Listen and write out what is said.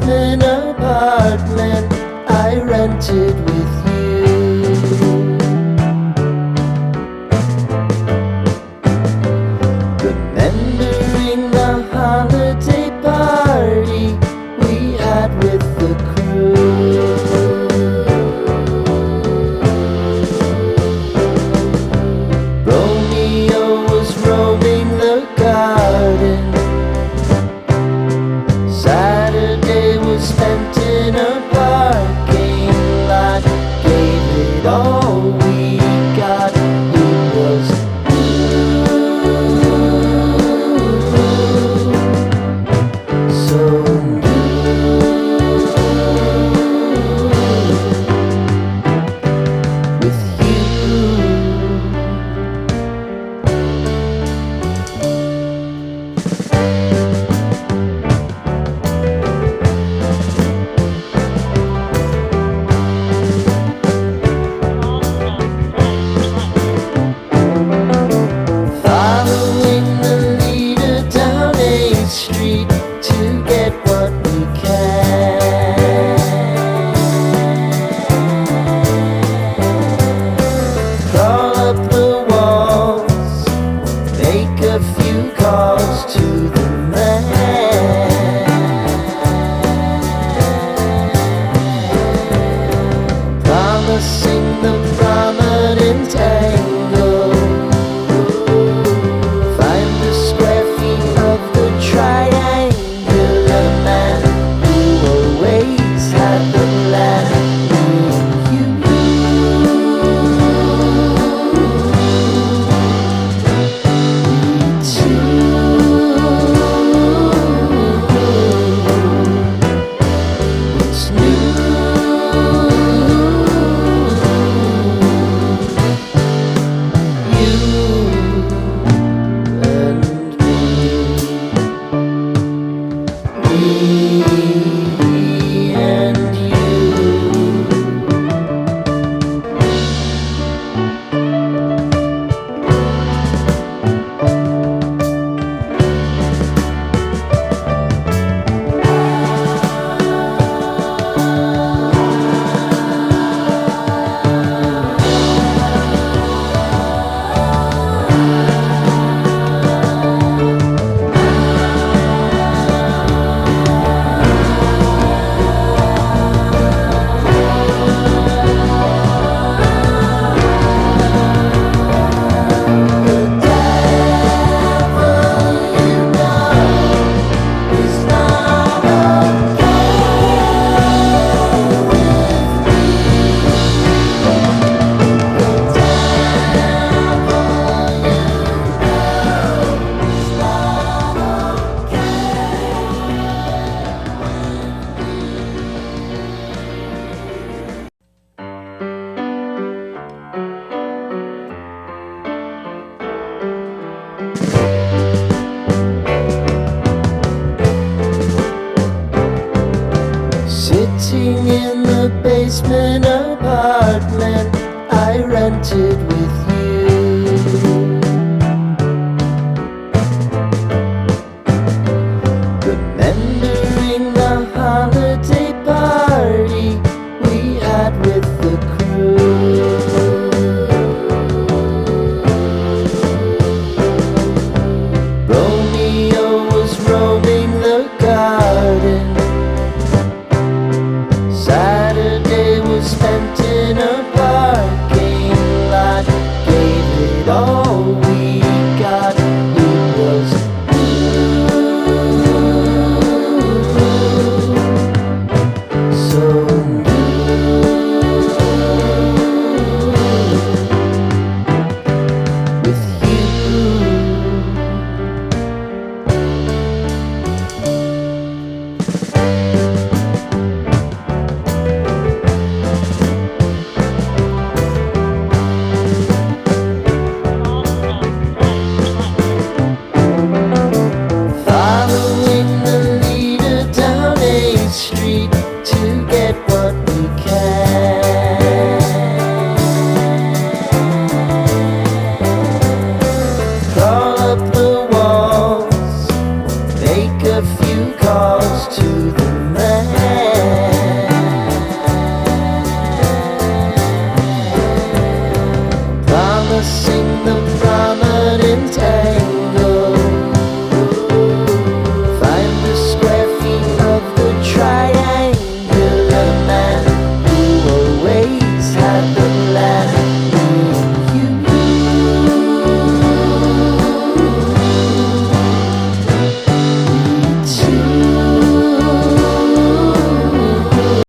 basement apartment I rented with you. Remembering the holiday party we had with the crew. Romeo was roaming the garden. Saturday was spent in a parking lot. Gave it all we got. It was so with you. Following the leader down 8th Street to get what we can. Crawl up the walls, make a few calls to the man. Promising the prominent angle. Find the square feet of the triangular man who always had the plan. What's new? Me and you. Sitting in the basement apartment I rented with you.